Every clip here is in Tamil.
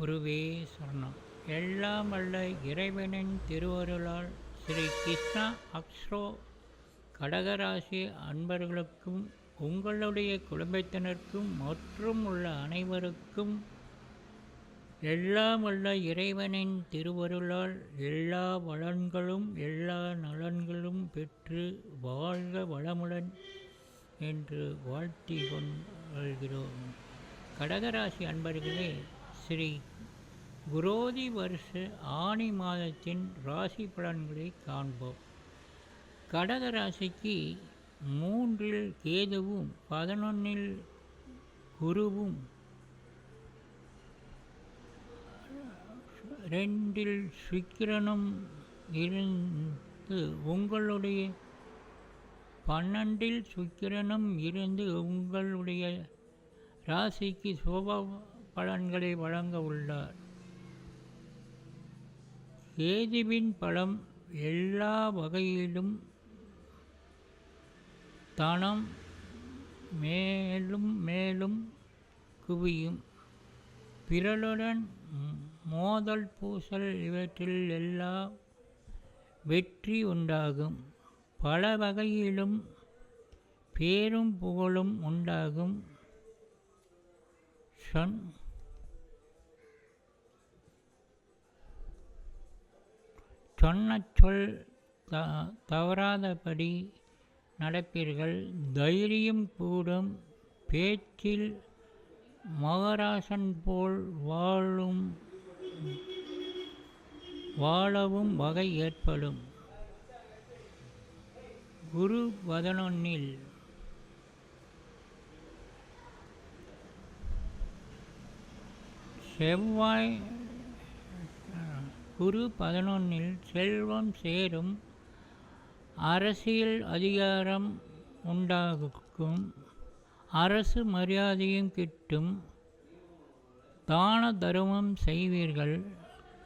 குருவே சரணம். எல்லாம் வல்ல இறைவனின் திருவருளால் ஸ்ரீ கிருஷ்ணா அக்ஸ்ட்ரோ கடகராசி அன்பர்களுக்கும் உங்களுடைய குடும்பத்தினருக்கும் மற்றும் உள்ள அனைவருக்கும் எல்லாம் வல்ல இறைவனின் திருவருளால் எல்லா வளன்களும் எல்லா நலன்களும் பெற்று வாழ்க வளமுடன் என்று வாழ்த்தி கொள்கிறோம். கடகராசி அன்பர்களே, ஸ்ரீ குரோதி வருஷ ஆனி மாதத்தின் ராசி பலன்களை காண்போம். கடகராசிக்கு 3இல் கேதுவும் 11இல் குருவும் 2இல் சுக்கிரனும் இருந்து உங்களுடைய 12இல் சுக்கிரனும் இருந்து உங்களுடைய ராசிக்கு சுப பலன்களை வழங்க உள்ளார். கேதுவின் பலம் எல்லா வகையிலும் தனம் மேலும் மேலும் குவியும். பிறருடன் மோதல் பூசல் இவற்றில் எல்லாம் வெற்றி உண்டாகும். பல வகையிலும் பேரும் புகழும் உண்டாகும். சொன்ன சொல் தவறாதபடி நடப்பீர்கள். தைரியம் கூடும். பேச்சில் மகராசன் போல் வாழவும் வகை ஏற்படும். குரு 11இல் செவ்வாய் குரு 11இல் செல்வம் சேரும். அரசியல் அதிகாரம் உண்டாகும். அரசு மரியாதையும் கிட்டும். தான தருமம் செய்வீர்கள்.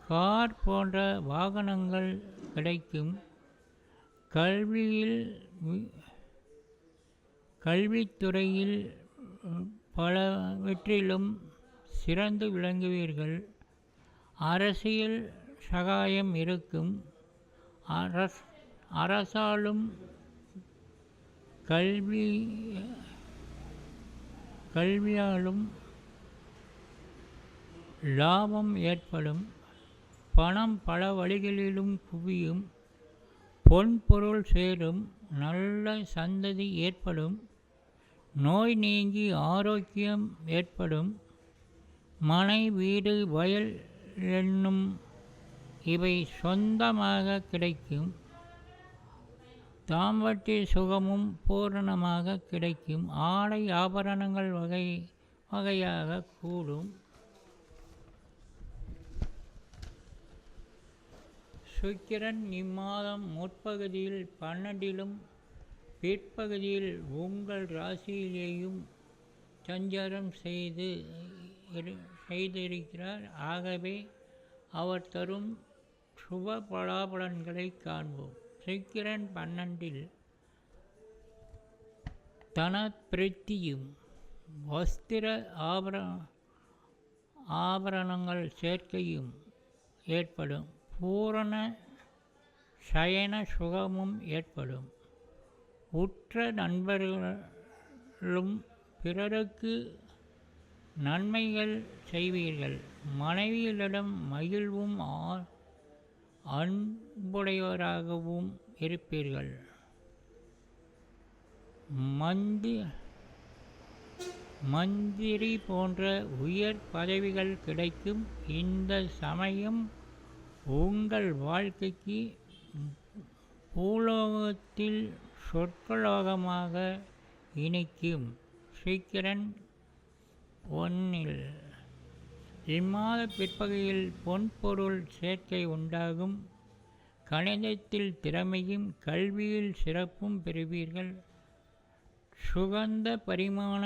கார் போன்ற வாகனங்கள் கிடைக்கும். கல்வித்துறையில் பலவற்றிலும் சிறந்து விளங்குவீர்கள். அரசியல் சகாயம் இருக்கும். அரசாலும் கல்வியாலும் லாபம் ஏற்படும். பணம் பல வழிகளிலும் குவியும். பொன்பொருள் சேரும். நல்ல சந்ததி ஏற்படும். நோய் நீங்கி ஆரோக்கியம் ஏற்படும். மனை வீடு வயல் என்னும் இவை சொந்தமாக கிடைக்கும். தாம்பத்திய சுகமும் பூரணமாக கிடைக்கும். ஆடை ஆபரணங்கள் வகையாக கூடும். சுக்கிரன் இம்மாதம் முற்பகுதியில் 12இலும் பிற்பகுதியில் உங்கள் ராசியிலேயும் சஞ்சாரம் செய்திருக்கிறார். ஆகவே அவர் தரும் சுப பலாபலன்களை காண்போம். சுக்கிரன் 12இல் தனப்பிருத்தியும் வஸ்திர ஆபரணங்கள் சேர்க்கையும் ஏற்படும். பூரண சயன சுகமும் ஏற்படும். உற்ற நண்பர்களும் பிறருக்கு நன்மைகள் செய்வீர்கள். மனைவிகளிடம் மகிழ்வும் அன்புடையவராகவும் இருப்பீர்கள். மந்திரி போன்ற உயர் பதவிகள் கிடைக்கும். இந்த சமயம் உங்கள் வாழ்க்கைக்கு பூலோகத்தில் சொர்க்கலோகமாக இணைக்கும். சுக்கிரன் 1இல் இம்மாத பிற்பகுதியில் பொன்பொருள் சேர்க்கை உண்டாகும். கணிதத்தில் திறமையும் கல்வியில் சிறப்பும் பெறுவீர்கள். சுகந்த பரிமாண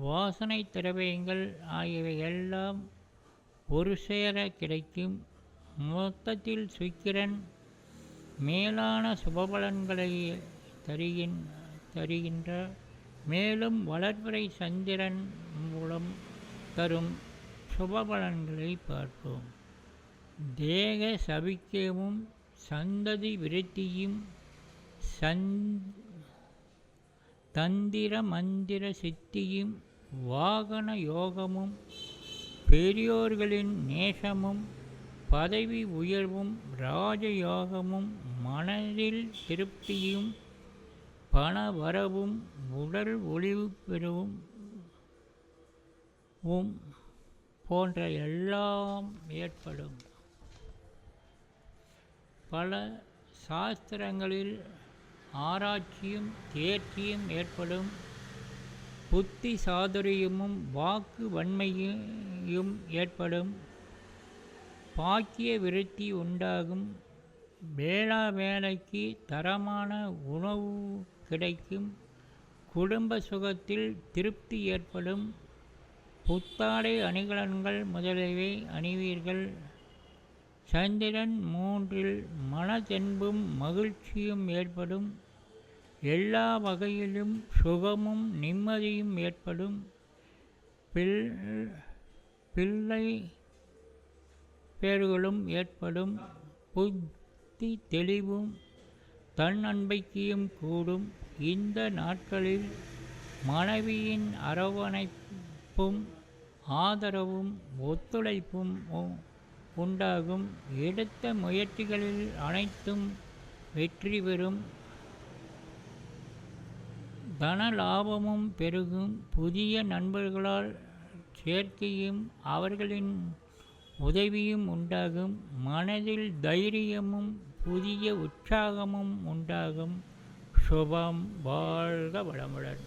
வாசனை திரவியங்கள் ஆகியவை எல்லாம் ஒரு சேர கிடைக்கும். மொத்தத்தில் சுக்கிரன் மேலான சுபபலன்களை தருகின்ற மேலும் வளர்பிறை சந்திரன் மூலம் தரும் சுபபலன்களை பார்ப்போம். தேக சபிக்கவும் சந்ததி விருத்தியும் தந்திர மந்திர சித்தியும் வாகன யோகமும் பெரியோர்களின் நேசமும் பதவி உயர்வும் ராஜயோகமும் மனதில் திருப்தியும் பண வரவும் உடல் ஒளிவு பெறவும் போன்ற எல்லாம் ஏற்படும். பல சாஸ்திரங்களில் ஆராய்ச்சியும் தேர்ச்சியும் ஏற்படும். புத்தி சாதுரியமும் வாக்கு வன்மையும் ஏற்படும். பாக்கிய விருத்தி உண்டாகும். வேளா வேலைக்கு தரமான உணவு கிடைக்கும். குடும்ப சுகத்தில் திருப்தி ஏற்படும். புத்தாடை அணிகலன்கள் முதலியவை அணிவீர்கள். சந்திரன் 3இல் மனதென்பும் மகிழ்ச்சியும் ஏற்படும். எல்லா வகையிலும் சுகமும் நிம்மதியும் ஏற்படும். பிள்ளை பேர்களும் ஏற்படும். புத்தி தெளிவும் தன்னம்பிக்கையும் கூடும். இந்த நாட்களில் மனைவியின் அரவணைப்பும் ஆதரவும் ஒத்துழைப்பும் உண்டாகும். எடுத்த முயற்சிகளில் அனைத்தும் வெற்றி பெறும். தன லாபமும் பெருகும். புதிய நண்பர்களால் சேர்க்கையும் அவர்களின் உதவியும் உண்டாகும். மனதில் தைரியமும் புதிய உற்சாகமும் உண்டாகும். சுபம். வாழ்க வளமுடன்.